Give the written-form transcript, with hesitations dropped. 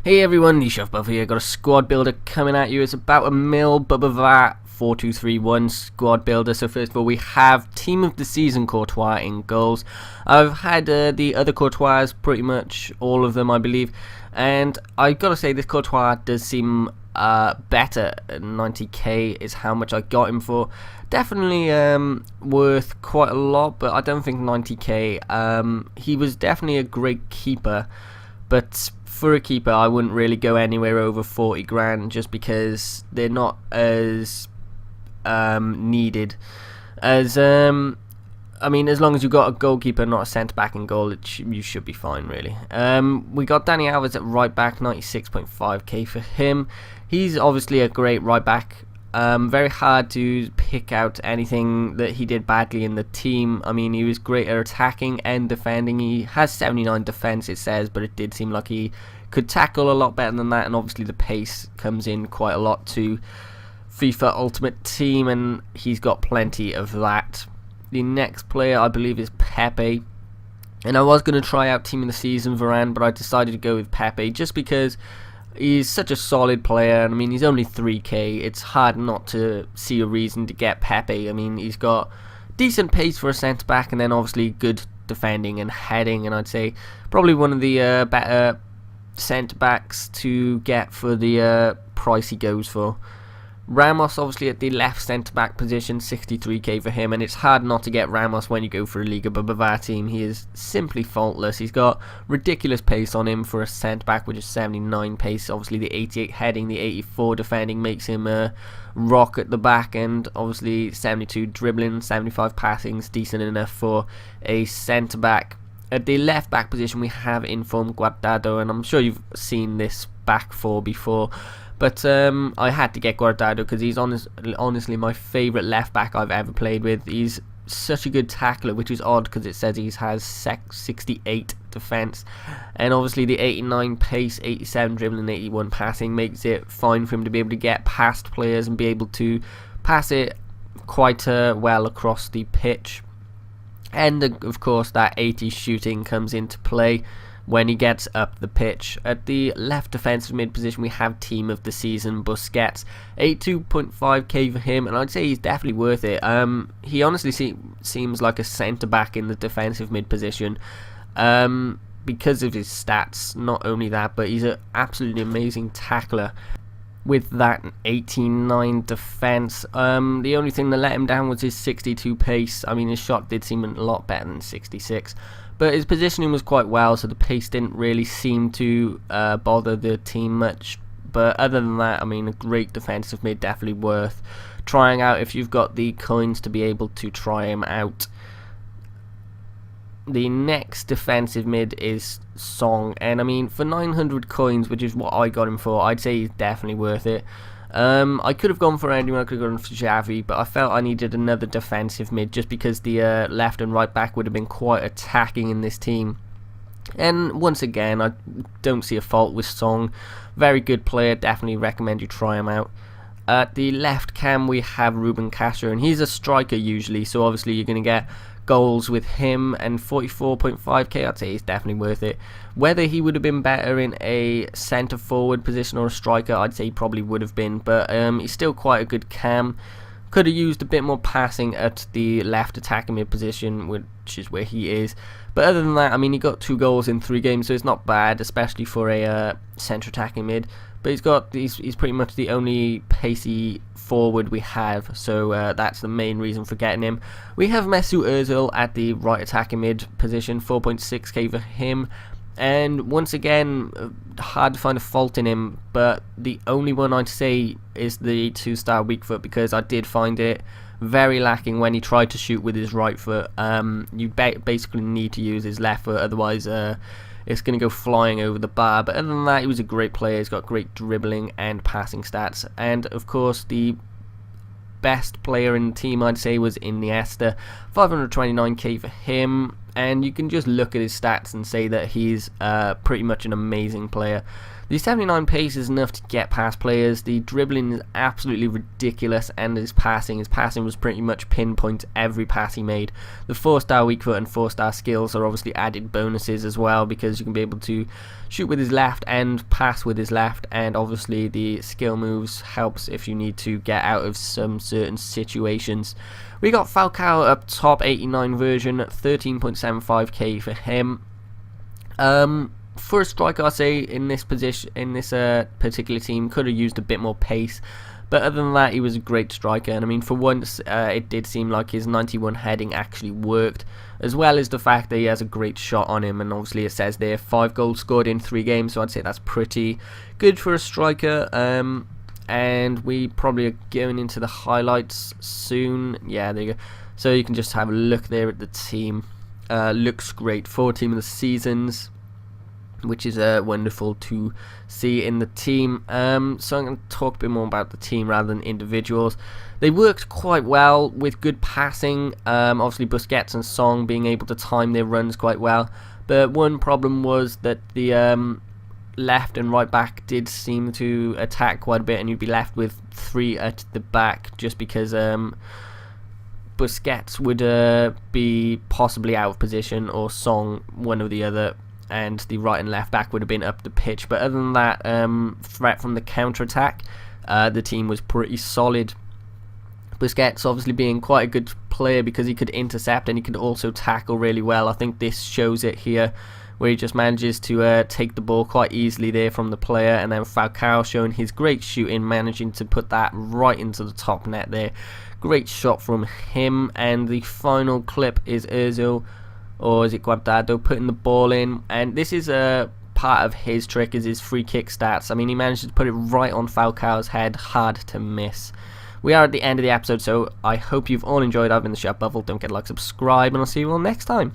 Hey everyone, TheShuffleBuffle here. Got a squad builder coming at you. It's about a Liga BBVA 4-2-3-1 squad builder. So first of all, we have Team of the Season Courtois in goals. I've had the other Courtois, pretty much all of them I believe, and I gotta say this Courtois does seem better. 90k is how much I got him for. Definitely worth quite a lot, but I don't think 90k. He was definitely a great keeper, but for a keeper I wouldn't really go anywhere over 40 grand just because they're not as needed as I mean, as long as you've got a goalkeeper, not a centre back in goal, you should be fine really. We got Danny Alves at right back, 96.5k for him. He's obviously a great right back. Very hard to pick out anything that he did badly in the team. I mean, he was great at attacking and defending. He has 79 defense, it says, but it did seem like he could tackle a lot better than that, and obviously the pace comes in quite a lot to FIFA Ultimate Team, and he's got plenty of that. The next player I believe is Pepe, and I was going to try out Team of the Season Varane, but I decided to go with Pepe just because he's such a solid player, and I mean, he's only 3k. It's hard not to see a reason to get Pepe. I mean, he's got decent pace for a centre back, and then obviously good defending and heading, and I'd say probably one of the better centre backs to get for the price he goes for. Ramos obviously at the left centre back position, 63k for him, and it's hard not to get Ramos when you go for a Liga BBVA team. He is simply faultless. He's got ridiculous pace on him for a centre back, which is 79 pace. Obviously the 88 heading, the 84 defending makes him a rock at the back, and obviously 72 dribbling, 75 passings, decent enough for a centre back. At the left back position we have Inform Guardado, and I'm sure you've seen this back four before. But I had to get Guardado because he's honestly my favourite left back I've ever played with. He's such a good tackler, which is odd because it says he has 68 defence. And obviously the 89 pace, 87 dribbling, 81 passing makes it fine for him to be able to get past players and be able to pass it quite well across the pitch. And of course that 80 shooting comes into play when he gets up the pitch. At the left defensive mid position we have Team of the Season Busquets, 82.5k for him, and I'd say he's definitely worth it. He honestly seems like a centre back in the defensive mid position because of his stats. Not only that, but he's an absolutely amazing tackler with that 89 defense. The only thing that let him down was his 62 pace. I mean, his shot did seem a lot better than 66, but his positioning was quite well, so the pace didn't really seem to bother the team much. But other than that, I mean, a great defensive mid, definitely worth trying out if you've got the coins to be able to try him out. The next defensive mid is Song, and I mean, for 900 coins, which is what I got him for, I'd say he's definitely worth it. I could have gone for anyone. I could have gone for Xavi, but I felt I needed another defensive mid just because the left and right back would have been quite attacking in this team. And once again, I don't see a fault with Song. Very good player, definitely recommend you try him out. At the left cam we have Ruben, and he's a striker usually, so obviously you're going to get goals with him, and 44.5k, I'd say he's definitely worth it. Whether he would have been better in a centre forward position or a striker, I'd say he probably would have been, but he's still quite a good cam. Could have used a bit more passing at the left attacking mid position, which is where he is. But other than that, I mean, he got 2 goals in 3 games, so it's not bad, especially for a centre attacking mid. But he's pretty much the only pacey forward we have, so that's the main reason for getting him. We have Mesut Ozil at the right attacking mid position, 4.6k for him. And once again, hard to find a fault in him, but the only one I'd say is the 2-star weak foot, because I did find it very lacking when he tried to shoot with his right foot. You basically need to use his left foot, otherwise it's going to go flying over the bar. But other than that, he was a great player. He's got great dribbling and passing stats. And of course, the best player in the team I'd say was Iniesta, 529k for him. and you can just look at his stats and say that he's pretty much an amazing player. The 79 pace is enough to get past players. The dribbling is absolutely ridiculous, and his passing was pretty much pinpoint every pass he made. The 4-star weak foot and 4-star skills are obviously added bonuses as well, because you can be able to shoot with his left and pass with his left, and obviously the skill moves helps if you need to get out of some certain situations. We got Falcao up top, 89 version, 13.75k for him. For a striker, I say in this position, in this particular team, could have used a bit more pace, but other than that, he was a great striker. And I mean, for once, it did seem like his 91 heading actually worked, as well as the fact that he has a great shot on him. And obviously, it says there 5 goals scored in 3 games, so I'd say that's pretty good for a striker. And we probably are going into the highlights soon. Yeah, there you go. So you can just have a look there at the team. Looks great. 4 team of the seasons, which is wonderful to see in the team. So I'm going to talk a bit more about the team rather than individuals. They worked quite well with good passing. Obviously Busquets and Song being able to time their runs quite well. But one problem was that the left and right back did seem to attack quite a bit, and you'd be left with 3 at the back just because Busquets would be possibly out of position, or Song, one or the other, and the right and left back would have been up the pitch. But other than that, threat from the counter-attack, the team was pretty solid. Busquets obviously being quite a good player because he could intercept and he could also tackle really well. I think this shows it here, where he just manages to take the ball quite easily there from the player, and then Falcao showing his great shooting, managing to put that right into the top net there. Great shot from him. And the final clip is Ozil, or is it Guardado, putting the ball in, and this is a part of his trick, is his free kick stats. I mean, he managed to put it right on Falcao's head, hard to miss. We are at the end of the episode, so I hope you've all enjoyed. I've been TheShuffleBuffle. Don't forget to like, subscribe, and I'll see you all next time.